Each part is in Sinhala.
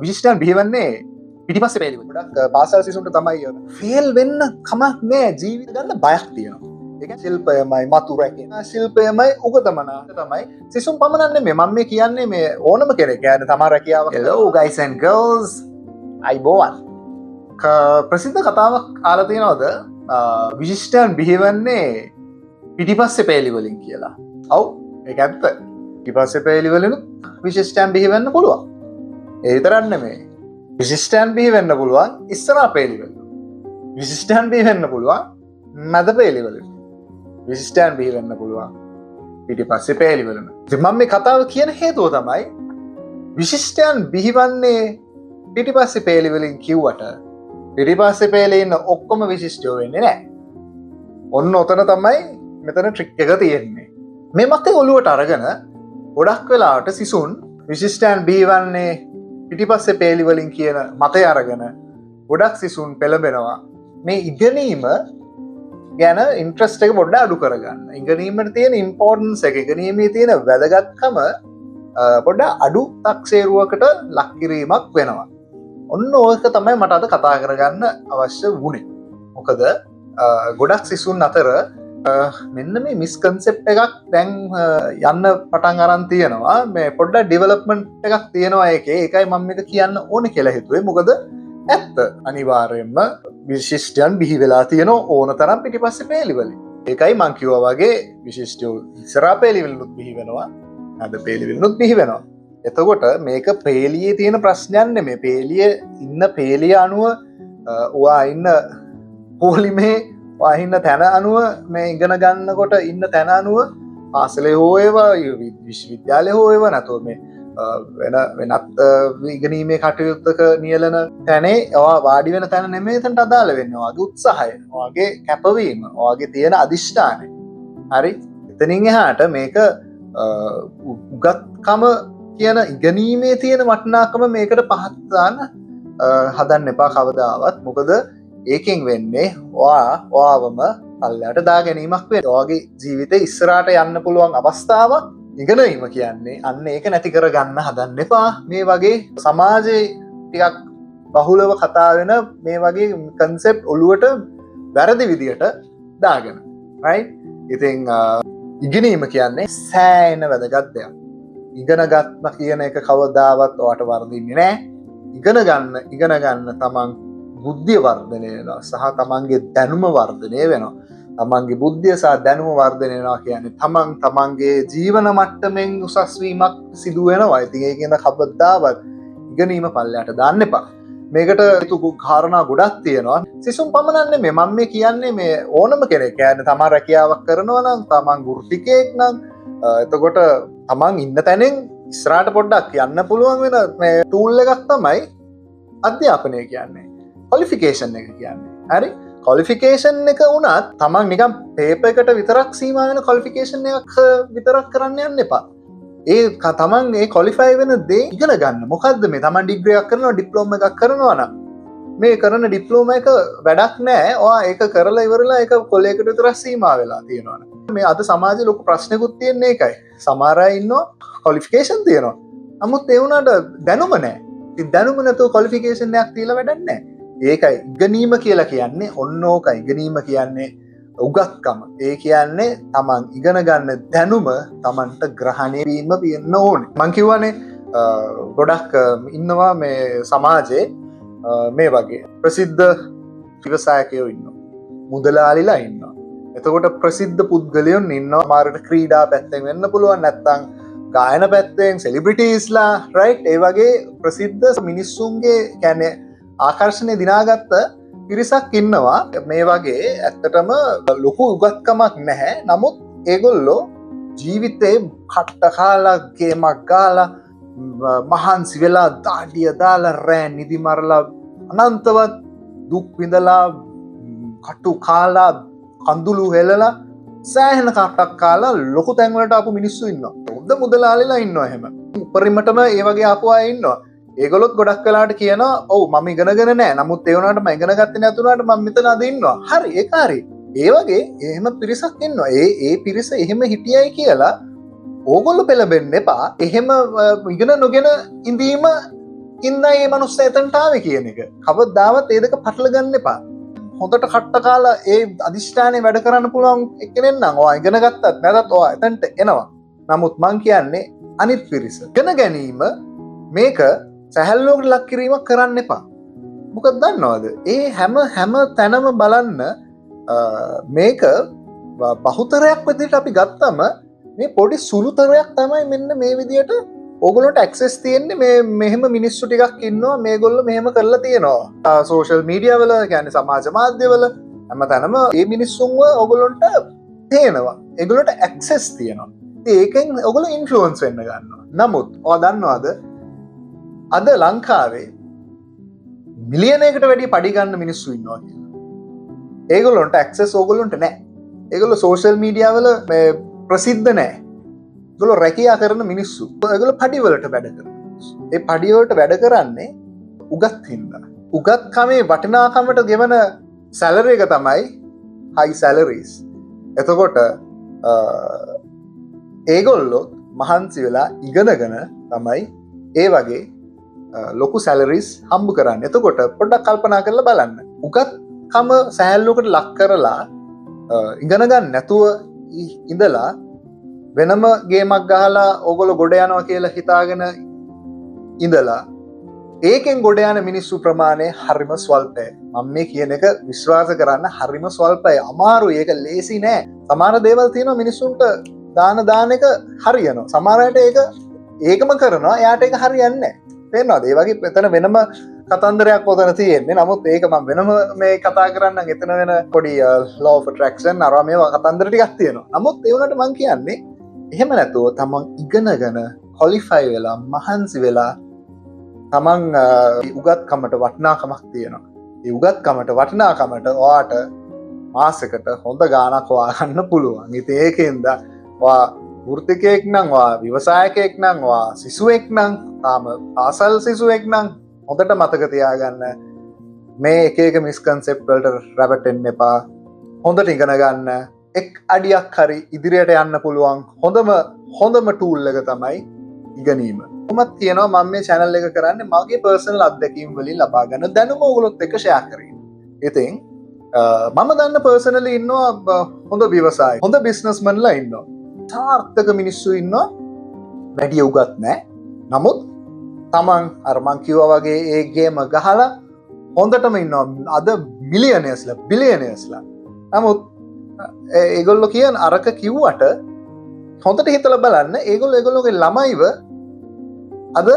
විශිෂ්ටයන් බිහිවන්නේ පිටිපස්සේ පෙළි වල. ගොඩක් පාසල් සිසුන්ට තමයි ෆේල් වෙන්න කමක් නෑ, ජීවිත ගන්න බයක් තියෙනවා. ඒක ශිල්පයමයි මතු රැකෙන ශිල්පයමයි උගතමනා තමයි සිසුන් පමණක් නෙමෙයි මම මේ කියන්නේ මේ ඕනම කෙනෙක් කියන්නේ තමා රැකියාව. Hello guys and girls, අයිබෝවන්. ප්‍රසිද්ධ කතාවක් අහලා තියෙනවද? විශිෂ්ටයන් බිහිවන්නේ පිටිපස්සේ පෙළි වලින් කියලා. ඔව් ඒක ඇත්ත. පිටිපස්සේ පෙළි වලින් විශිෂ්ටයන් බිහිවෙන්න පුළුවන්. ඒ විතරක් නෙමෙයි. විශිෂ්ටයන් බිහිවෙන්න පුළුවන් ඉස්සරහා පෙළි වලින්. විශිෂ්ටයන් බිහිවෙන්න පුළුවන් මැද පෙළි වලින්. විශිෂ්ටයන් බිහිවෙන්න පුළුවන් පිටිපස්සේ පෙළි වලින්. ඉතින් මම මේ කතාව කියන හේතුව තමයි විශිෂ්ටයන් බිහිවන්නේ පිටිපස්සේ පෙළි වලින් කිව්වට පිටිපස්සේ පෙළේ ඉන්න ඔක්කොම විශිෂ්ටයෝ වෙන්නේ නැහැ. ඔන්න ඔතන තමයි මෙතන ට්‍රික් එක තියෙන්නේ. මේ මතේ ඔලුවට අරගෙන ගොඩක් වෙලාවට සිසුන් විශිෂ්ටයන් බිහිවන්නේ පිටිපස්සේ පෙළි වලින් කියන මතය අරගෙන ගොඩක් සිසුන් පෙළඹෙනවා මේ ඉගෙනීම ගැන ඉන්ට්‍රස්ට් එක පොඩ්ඩක් අඩු කරගන්න. ඉගෙනීමට තියෙන ඉම්පෝර්ටන්ස් එක, ඉගෙනීමේ තියෙන වැදගත්කම පොඩ්ඩක් අඩු තක්සේරුවකට ලක් කිරීමක් වෙනවා. ඔන්න ඕක තමයි මට අද කතා කරගන්න අවශ්‍ය වුණේ. මොකද ගොඩක් සිසුන් අතර මෙන්න මේ මිස්කන්සෙප්ට් එකක් දැන් යන්න පටන් අරන් තියෙනවා. මේ පොඩ්ඩක් ඩෙවලොප්මන්ට් එකක් තියෙනවා ඒකේ. ඒකයි මම මේක කියන්න ඕනේ කියලා හිතුවේ. මොකද ඇත්ත අනිවාර්යයෙන්ම විශිෂ්ටයන් බිහි වෙලා තියෙන ඕන තරම් පිටිපස්සේ පෙළි වලින්. ඒකයි මං කිව්වා වගේ විශිෂ්ටයෝ ඉස්සරහා පෙළි වලිනුත් බිහි වෙනවා. අද පෙළි වලිනුත් බිහි වෙනවා. එතකොට මේක පේලියේ තියෙන ප්‍රශ්නයක් නෙමෙයි. පේලියේ ඉන්න පේලිය අනුව ඔයා ඉන්න පොලිමේ ඔයා ඉන්න තැන අනුව මේ ඉගෙන ගන්නකොට ඉන්න තැන අනුව පාසලේ හෝ ඒවා විශ්වවිද්‍යාලේ හෝ ඒවා නැතෝ මේ වෙනත් ඉගෙනීමේ කටයුත්තක නියලන තැනේ ඔයා වාඩි වෙන තැන නෙමෙයි එතනට අදාළ වෙන්නේ. ඔයාගේ උත්සාහය, ඔයාගේ කැපවීම, ඔයාගේ තියෙන අදිෂ්ඨානය. හරි? එතනින් එහාට මේක උගත්කම කියන ඉගෙනීමේ තියෙන වටිනාකම මේකට පහත් දාන්න හදන්න එපා කවදාවත්. මොකද ඒකෙන් වෙන්නේ ඔයාවම පල්ලයට දා ගැනීමක් වෙනවා. ඔයාගේ ජීවිතේ ඉස්සරහට යන්න පුළුවන් අවස්ථාවක් ඉගෙනීම කියන්නේ අන්න ඒක නැති කරගන්න හදන්න එපා. මේ වගේ සමාජයේ ටිකක් බහුලව කතා වෙන මේ වගේ කන්සෙප්ට් ඔලුවට වැරදි විදියට දාගෙන. right? ඉතින් ඉගෙනීම කියන්නේ සෑහෙන වැදගත් දෙයක්. ඉගෙන ගන්න කියන එක කවදාවත් ඔයාට වර්ධින්නේ නැහැ. ඉගෙන ගන්න තමන් බුද්ධිය වර්ධනය වෙනවා සහ තමන්ගේ දැනුම වර්ධනය වෙනවා. තමන්ගේ බුද්ධිය සහ දැනුම වර්ධනය වෙනවා කියන්නේ තමන්ගේ ජීවන මට්ටමින් උසස් වීමක් සිදු වෙනවා. ඉතින් ඒකෙන්ද කවදාවත් ඉගෙනීම පල්ලයට දාන්න එපා. මේකට හේතු කාරණා ගොඩක් තියෙනවා. සිසුන් පමණක් නෙමෙයි මම මේ කියන්නේ මේ ඕනම කෙනෙක් කියන්නේ තමන් රැකියාවක් කරනවා නම් තමන් ගුරුතිකයෙක් නම් එතකොට තමන් ඉන්න තැනින් ඉස්සරහට පොඩ්ඩක් යන්න පුළුවන් වෙන මේ ටූල් එකක් තමයි අධ්‍යාපනය කියන්නේ. ක්වොලිෆිකේෂන් එක කියන්නේ. හරි? ක්වොලිෆිකේෂන් එක වුණත් තමන් නිකන් පේපර් එකට විතරක් සීමා වෙන ක්වොලිෆිකේෂන් එකක් විතරක් කරන්න යන්න එපා. ඒ තමන් ඒ ක්වොලිෆයි වෙන දේ ඉගෙන ගන්න. මොකද්ද මේ තමන් ඩිග්‍රී එකක් කරනවා, ඩිප්ලෝමා එකක් කරනවා නම් මේ කරන ඩිප්ලෝමා එක වැඩක් නැහැ. ඔයා ඒක කරලා ඉවරලා ඒක කොලයකට විතරක් සීමා වෙලා තියෙනවා. මේ අද සමාජයේ ලොකු ප්‍රශ්නකුත් තියෙන්නේ ඒකයි. සමහර අය ඉන්නවා ක්වොලිෆිකේෂන් තියෙනවා. නමුත් ඒ වුණාට දැනුම නැහැ. ඉතින් දැනුම නැතුව ක්වොලිෆිකේෂන් එකක් තියලා වැඩක් නැහැ. ඒකයි ඉගෙනීම කියලා කියන්නේ. ඔන්න ඕකයි ඉගෙනීම කියන්නේ උගත්කම. ඒ කියන්නේ තමන් ඉගෙන ගන්න දැනුම තමන්ට ග්‍රහණය වීම වෙන්න ඕනේ. මං කියවනේ ගොඩක් ඉන්නවා මේ සමාජයේ මේ වගේ ප්‍රසිද්ධ ව්‍යවසායකයෝ ඉන්නවා. මුදලාලිලා ඉන්නවා. එතකොට ප්‍රසිද්ධ පුද්ගලයන් ඉන්නවා. මාරට ක්‍රීඩා පැත්තෙන් වෙන්න පුළුවන්, නැත්නම් ගායන පැත්තෙන් සෙලිබ්‍රිටිස්ලා, රයිට්? ඒ වගේ ප්‍රසිද්ධ මිනිස්සුන්ගේ කියන්නේ ආකර්ෂණය දිනාගත්ත පිරිසක් ඉන්නවා. මේ වගේ ඇත්තටම ලොකු උගත්කමක් නැහැ. නමුත් ඒගොල්ලෝ ජීවිතේ කට්ට කාලා, ගේමක් ගාලා, මහන්සි වෙලා, දාඩිය දාලා, රෑ නිදි මරලා, අනන්තවත් දුක් විඳලා, කටු කාලා, කඳුළු හෙලලා, සෑහෙන කට්ටක් කාලා ලොකු තැන්වලට ආපු මිනිස්සු ඉන්නවා. හොඳ මුදලාලිලා ඉන්නවා. එහෙම උපරිමටම ඒ වගේ ආපු අය ඉන්නවා. ඒගොල්ලොත් ගොඩක් වෙලාට කියනවා ඔව් මම ඉගෙනගෙන නැහැ. නමුත් ඒ වුණාට මම ඉගෙන ගත්තේ නැතුණාට මම මෙතන අද ඉන්නවා. හරි, ඒක හරි. ඒ වගේ එහෙම පිරිසක් ඉන්නවා. ඒ පිරිස එහෙම හිටියයි කියලා ඕගොල්ලෝ පෙළඹෙන්න එපා. එහෙම ඉගෙන නොගෙන ඉඳීම ඉන්දා ඒ මනුස්ස එතනටාව කියන එක කවදාවත් ඒ දෙක පටල ගන්න එපා. හොඳට කට්ට කාලා ඒ අධිෂ්ඨානය වැඩ කරන්න පුළුවන් එක්කෙනෙක් නම් ඔයා ඉගෙන ගත්තත් නැතත් ඔයා එතනට එනවා. නමුත් මං කියන්නේ අනිත් පිරිස. ඉගෙන ගැනීම මේක සැහැල්ලුවකට ලක් කිරීමක් කරන්න එපා. මොකද දන්නවද? ඒ හැම තැනම බලන්න මේක බහුතරයක් විදිහට අපි ගත්තම මේ පොඩි සුළුතරයක් තමයි මෙන්න මේ විදිහට ඕගොල්ලන්ට ඇක්සස් තියෙන්නේ මේ මෙහෙම මිනිස්සු ටිකක් ඉන්නවා මේගොල්ලෝ මෙහෙම කරලා තියෙනවා සෝෂල් මීඩියා වල කියන්නේ සමාජ මාධ්‍ය වල හැමතැනම මේ මිනිස්සුන්ව ඕගොල්ලන්ට පේනවා ඒගොල්ලන්ට ඇක්සස් තියෙනවා ඒකෙන් ඕගොල්ලෝ ඉන්ෆ්ලුවන්ස් වෙන්න ගන්නවා නමුත් ඔයා දන්නවද අද ලංකාවේ මිලියනයකට වැඩිය පඩි ගන්න මිනිස්සු ඉන්නවා කියලා ඒගොල්ලන්ට ඇක්සස් ඕගොල්ලන්ට නැහැ ඒගොල්ලෝ සෝෂල් මීඩියා වල ප්‍රසිද්ධ නැහැ ගොල රැකයා කරන මිනිස්සු ගොල පඩිවලට වැඩ කර ඒ පඩිවලට වැඩ කරන්නේ උගත් හින්ද උගත්කමේ වටිනාකමට ගෙවන සැලර එක තමයි හයි සැලරීස් එතකොට ඒගොල්ලො මහන්සි වෙලා ඉගෙනගෙන තමයි ඒ වගේ ලොකු සැලරිස් හම්බ කරන්න එතකොට පොඩ්ඩක් කල්පනා කරලා බලන්න උගත්කම සැහැල්ලුකට ලක් කරලා ඉගෙනගන්න නැතුව ඉඳලා වෙනම ගේමක් ගහලා ඕගොල්ලෝ ගොඩ යනවා කියලා හිතාගෙන ඉඳලා ඒකෙන් ගොඩ යන මිනිස්සු ප්‍රමාණය හරිම ස්වල්පයි. මම මේ කියන එක විශ්වාස කරන්න හරිම ස්වල්පයි. අමාරුයි. ඒක ලේසි නෑ. සමහර දේවල් තියෙනවා මිනිස්සුන්ට දාන එක හරියනවා. සමහර අයට ඒකම කරනවා. එයාට ඒක හරියන්නේ නෑ. තේරෙනවද? ඒ වගේ එතන වෙනම කතන්දරයක් පොතන තියෙන්නේ. නමුත් ඒක මම වෙනම මේ කතා කරන්නම්. එතන වෙන පොඩි law of attraction අරවා මේවා කතන්දර ටිකක් තියෙනවා. නමුත් ඒ වුණාට මම කියන්නේ එහෙම නැතුව තමන් ඉගෙනගෙන කොලිෆයි වෙලා මහන්සි වෙලා තමන් උගත්කමට වටිනාකමක් තියෙනවා. ඒ උගත්කමට වටිනාකමට ඔයාට මාසෙකට හොඳ ගාණක් හොයාගන්න පුළුවන්. ඉතින් ඒකෙන්ද ඔයා වෘත්තිකයෙක් නම් ඔයා ව්‍යවසායකයෙක් නම් ඔයා සිසුවෙක් නම් තාම පාසල් සිසුවෙක් නම් හොඳට මතක තියාගන්න මේ එක මිස්කන්සෙප්ට් වලට රැවටෙන්න එපා. හොඳට ඉගෙන ගන්න. එක් අඩියක් හරි ඉදිරියට යන්න පුළුවන් හොඳම ටූල් එක තමයි ඉගෙනීම. කොහොමද කියනවා මම මේ channel එක කරන්නේ මගේ personal අත්දැකීම් වලින් ලබා ගන්න දැනුම ඔයගොල්ලොත් එක්ක share කරගෙන. ඉතින් මම දන්න personally ඉන්නවා හොඳ ව්‍යවසායක හොඳ businessmanලා ඉන්නවා. සාර්ථක මිනිස්සු ඉන්නවා වැඩි උගත් නැහැ. නමුත් තමන් අර මං කිව්වා වගේ ඒ ගේම ගහලා හොඳටම ඉන්නවා අද මිලියනර්ස්ලා බිලියනර්ස්ලා. නමුත් ඒගොල්ලෝ කියන අරක කිව්වට හොඳට හිතලා බලන්න ඒගොල්ලෝගේ ළමයිව අද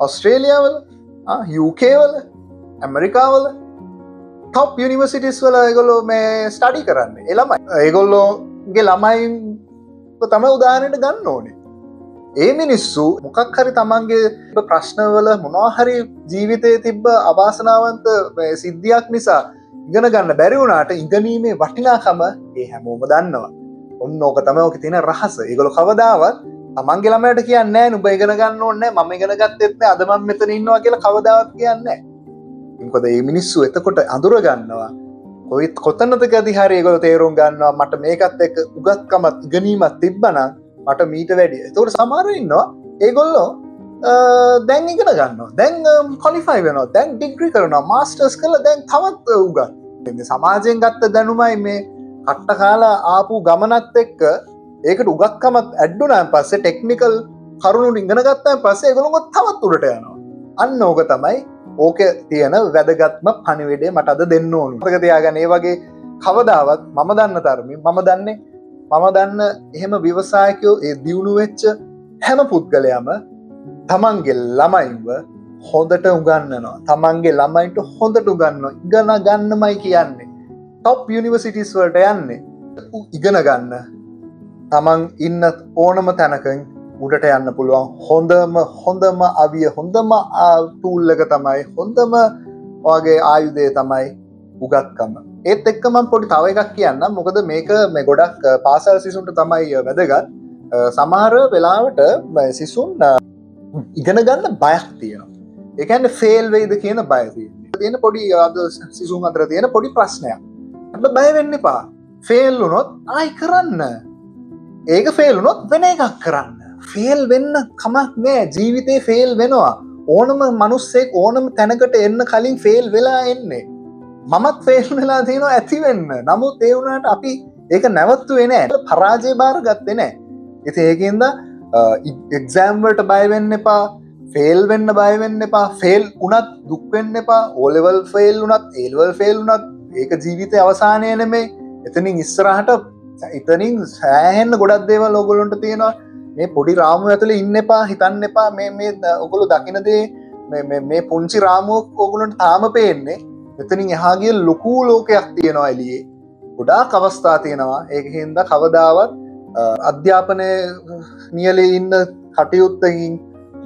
ඔස්ට්‍රේලියාවල UK වල ඇමරිකාවල top universities වල ඒගොල්ලෝ මේ ස්ටඩි කරන්නේ ඒ ළමයි ඒගොල්ලෝගේ ළමයි තමයි උදාහරණයට ගන්න ඕනේ ඒ මිනිස්සු මොකක් හරි තමන්ගේ ප්‍රශ්නවල මොනවා හරි ජීවිතයේ තිබ්බ අවාසනාවන්ත සිද්ධියක් නිසා ඉගෙන ගන්න බැරි වුණාට ඉගෙනීමේ වටිනාකම ඒ හැමෝම දන්නවා. ඔන්න ඕක තමයි ඔකේ තියෙන රහස. ඒගොල්ලෝ කවදාවත් තමන්ගේ ළමයට කියන්නේ නැහැ නුඹ ඉගෙන ගන්න ඕනේ නැහැ. මම ඉගෙන ගත්තෙත් නැහැ. අද මම මෙතන ඉන්නවා කියලා කවදාවත් කියන්නේ නැහැ. මොකද මේ මිනිස්සු එතකොට අඳුර ගන්නවා. කොතනදකදී හරි ඒගොල්ලෝ තේරුම් ගන්නවා මට මේකත් එක්ක උගත්කමත් ඉගෙනීමක් තිබ්බනම් මට මීට වැඩිය. ඒතකොට සමහරව ඉන්නවා ඒගොල්ලෝ දැන් ඉගෙන ගන්නවා දැන් කොලිෆයි වෙනවා දැන් ඩිග්‍රී කරනවා මාස්ටර්ස් කරලා දැන් තවත් උගත් සමාජයෙන් ගත්ත දැනුමයි මේ කට්ට කාලා ආපු ගමනත් එක්ක ඒකට උගත්කමක් ඇඩ්ඩුනාන් පස්සේ ටෙක්නිකල් කරුණු ඉගෙන ගත්තාන් පස්සේ ඒගොල්ලෝ තවත් උඩට යනවා අන්න ඕක තමයි ඕකේ තියෙන වැදගත්ම පණිවිඩය මට අද දෙන්න ඕනේ මතක තියාගන්න ඒ වගේ කවදාවත් මම දන්න තරමින් මම දන්න එහෙම ව්‍යවසායකයෝ ඒ දියුණු වෙච්ච හැම පුද්ගලයාම තමන්ගේ ළමයිව හොඳට උගන්වනවා තමන්ගේ ළමයින්ට හොඳට උගන්වනවා ඉගෙන ගන්නමයි කියන්නේ top universities වලට යන්නේ ඉගෙන ගන්න තමන් ඉන්න ඕනම තැනකින් උඩට යන්න පුළුවන් හොඳම අවිය හොඳම ටූල් එක තමයි හොඳම වගේ ආයුධය තමයි උගත්කම ඒත් එක්ක මම පොඩි තව එකක් කියන්නම් මොකද මේක මේ ගොඩක් පාසල් සිසුන්ට තමයි වැදගත් සමහර වෙලාවට සිසුන් ඉගෙන ගන්න බයක් තියෙනවා. ඒ කියන්නේ ෆේල් වෙයිද කියන බය තියෙනවා. තියෙන පොඩි අද සිසුන් අතර තියෙන පොඩි ප්‍රශ්නයක්. අපිට බය වෙන්න එපා. ෆේල් වුණොත් ආයි කරන්න. ඒක ෆේල් වුණොත් වෙන එකක් කරන්න. ෆේල් වෙන්න කමක් නෑ. ජීවිතේ ෆේල් වෙනවා. ඕනම මනුස්සෙක් ඕනම තැනකට එන්න කලින් ෆේල් වෙලා එන්නේ. මමත් ෆේල් වෙලා තියෙනවා ඇති වෙන්න. නමුත් ඒ වුණාට අපි ඒක නැවතුනේ නැහැ. පරාජය බාර ගත්තේ නැහැ. ඉතින් ඒකෙන්ද එක්සෑම් වලට බය වෙන්න එපා. ෆේල් වෙන්න බය වෙන්න එපා. ෆේල් වුණත් දුක් වෙන්න එපා. O level ෆේල් වුණත් A level ෆේල් වුණත් ඒක ජීවිතේ අවසානය නෙමෙයි. එතනින් ඉස්සරහට ඉතනින් සෑහෙන්න ගොඩක් දේවල් ඕගොල්ලන්ට තියෙනවා. මේ පොඩි රාමුව ඇතුලේ ඉන්න එපා, හිතන්න එපා මේ ඔයගොල්ලෝ දකින දේ මේ පුංචි රාමුවක් ඕගොල්ලන්ට තාම පේන්නේ. එතනින් එහා ගිය ලොකු ලෝකයක් තියෙනවා එළියේ. ගොඩාක් අවස්ථා තියෙනවා. ඒකෙන්ද කවදාවත් අධ්‍යාපනය නියලේ ඉන්න කටයුත්තකින්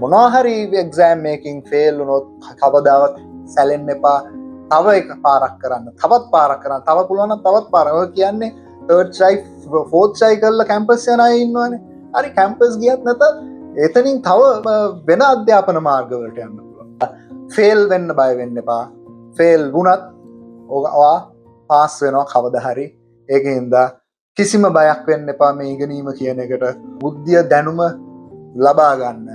මොනවා හරි එක්සෑම් එකකින් ෆේල් වුණොත් කවදාවත් සැලෙන්න එපා. තව එක පාරක් කරන්න, තවත් පාරක් කරන්න, තව පුළුවන් නම් තවත් පාරක්. ඔය කියන්නේ third try fourth try කරලා කැම්පස් යන අය ඉන්නවනේ. හරි කැම්පස් ගියත් නැතත් එතනින් තව වෙන අධ්‍යාපන මාර්ගවලට යන්න පුළුවන්. ෆේල් වෙන්න බය වෙන්න එපා. ෆේල් වුණත් ඔයා පාස් වෙනවා කවදා හරි. ඒකින්ද කිසිම බයක් වෙන්න එපා මේ ඉගෙනීම කියන එකට. බුද්ධිය දැනුම ලබා ගන්න.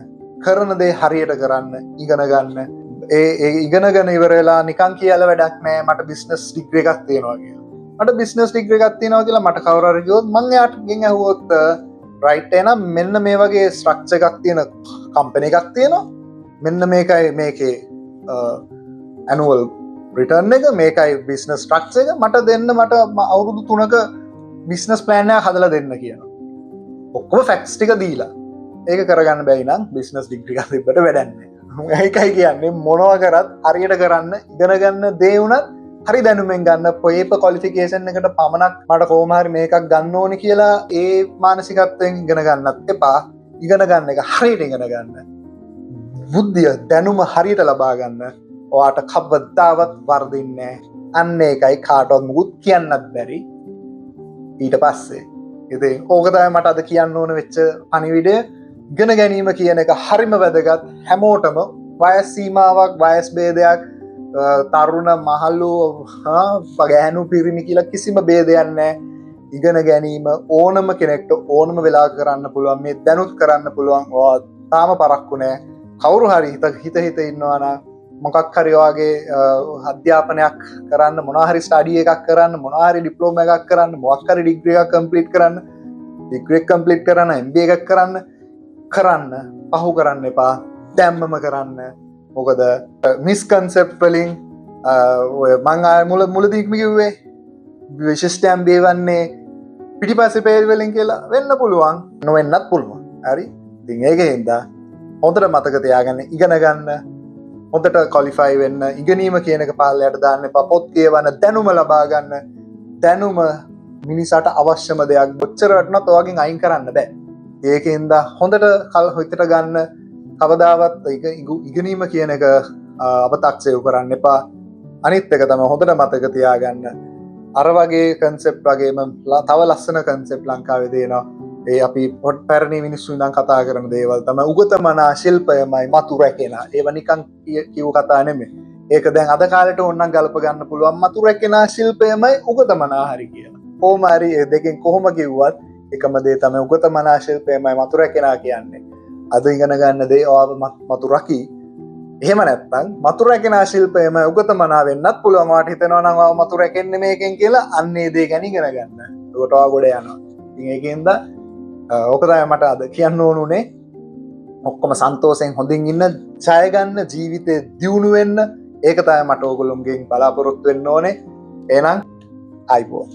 කරන දේ හරියට කරන්න, ඉගෙන ගන්න. ඒ ඉගෙනගෙන ඉවර වෙලා නිකන් කියලා වැඩක් නැහැ. මට බිස්නස් ඩිග්‍රී එකක් තියෙනවා කියලා. මට බිස්නස් ඩිග්‍රී එකක් තියෙනවා කියලා මට කවුරු හරි කිව්වොත් මං එයාට ගෙන් ඇහුවොත් රයිට් එහෙනම් මෙන්න මේ වගේ ස්ට්‍රක්චර් එකක් තියෙන කම්පැනි එකක් තියෙනවා. මෙන්න මේකයි මේකේ ඇනුවල් රිටර්න් එක, මේකයි බිස්නස් ස්ට්‍රක්චර් එක. මට දෙන්න, මට අවුරුදු 3ක බිස්නස් ප්ලෑන් එකක් හදලා දෙන්න කියනවා. ඔක්කොම ෆැක්ට්ස් ටික දීලා. ඒක කරගන්න බැයි නම් බිස්නස් ඩිග්‍රී එකක් තිබ්බට වැඩක් නැහැ. ඒකයි කියන්නේ මොනවා කරත් හරියට කරන්න, ඉගෙන ගන්න දේ උනත් හරි දැනුමෙන් ගන්න. පොයේප ක්වොලිෆිකේෂන් එකට පමණක් මට කොහොම හරි මේකක් ගන්න ඕනේ කියලා ඒ මානසිකත්වයෙන් ඉගෙන ගන්නත් එපා. ඉගෙන ගන්න එක හරියට ඉගෙන ගන්න. බුද්ධිය දැනුම හරියට ලබා ගන්න. ඔයාට කවදාවත් වර්ධින්නේ නැහැ. අන්න ඒකයි කාටවත් මුකුත් කියන්නත් බැරි. ඊට පස්සේ ඉතින් ඕක තමයි මට අද කියන්න ඕන වෙච්ච පණිවිඩය. ඉගෙන ගැනීම කියන එක හරිම වැදගත්. හැමෝටම වයස් සීමාවක්, වයස් ભેදයක්, තරුණ මහලු ගැහැණු පිරිමි කියලා කිසිම ભેදයක් නැහැ. ඉගෙන ගැනීම ඕනම කෙනෙක්ට ඕනම වෙලාවක කරන්න පුළුවන්. මේ දැනුත් කරන්න පුළුවන්. ඔයා තාම පරක්කු නැහැ. කවුරු හරි හිත ඉන්නවා නම් මොකක් හරි වගේ අධ්‍යාපනයක් කරන්න, මොනවා හරි ස්ටඩි එකක් කරන්න, මොනවා හරි ඩිප්ලෝමා එකක් කරන්න, මොකක් හරි ඩිග්‍රී එකක් කම්ප්ලීට් කරන්න, ඩිග්‍රී එක කම්ප්ලීට් කරන්න, MBA එකක් කරන්න පහු කරන්න එපා. දැම්මම කරන්න. මොකද මිස්කන්සෙප්ට් වලින් ඔය මං ආය මුලදීම කිව්වේ විශිෂ්ටයන් බේවන්නේ පිටිපස්සේ පේල් වලින් කියලා වෙන්න පුළුවන්, නොවෙන්නත් පුළුවන්. හරි. ඉතින් ඒකෙන්ද හොඳට මතක තියාගන්න, ඉගෙන ගන්න, හොඳට ක්වොලිෆයි වෙන්න. ඉගෙනීම කියන එක පහළට දාන්න එපා. පොත් කියවන්න, දැනුම ලබා ගන්න. දැනුම මිනිසාට අවශ්‍යම දෙයක්. කොච්චර වටනත් ඔයගෙන් අයින් කරන්න බෑ. ඒකෙන්ද හොඳට කල් හිතට ගන්න. කවදාවත් ඉගෙනීම කියන එක අපතක්සේව කරන්න එපා. අනිත් එක තමයි හොඳට මතක තියාගන්න, අර වගේ කන්සෙප්ට් වගේම තව ලස්සන කන්සෙප්ට් ලංකාවේ දෙනවා. ඒ අපි පැරණි මිනිස්සු ඉඳන් කතා කරන දේවල් තමයි උගතමනා ශිල්පයමයි මතු රැකෙන. ඒව නිකන් කිව් කතා නෙමෙයි. ඒක දැන් අද කාලේට ඕනනම් ගලප ගන්න පුළුවන්. මතු රැකෙන ශිල්පයමයි උගතමනා හරි කියලා. කොහොම හරි ඒ දෙකෙන් කොහොම කිව්වත් එකම දේ තමයි උගතමනා ශිල්පයමයි මතු රැකෙන කියන්නේ. අද ඉගෙන ගන්න දේ ඔයාව මතු රකි. එහෙම නැත්නම් මතු රැකෙන ශිල්පයමයි උගතමනා වෙන්නත් පුළුවන්. වාට හිතෙනවා නම් ඔයාව මතු රැකෙන්නේ මේකෙන් කියලා අන්නේ දේ ගැන ඉගෙන ගන්න. ඒකට ඔයා ගොඩ යනවා. ඉතින් ඒකෙන්ද ඕක තමයි මට අද කියන්න ඕනුනේ. ඔක්කොම සන්තෝෂයෙන් හොඳින් ඉන්න, ජය ගන්න, ජීවිතේ දියුණු වෙන්න. ඒක තමයි මට ඕගොල්ලොන්ගෙන් බලාපොරොත්තු වෙන්න ඕනේ. එහෙනම් ආයිබෝන්.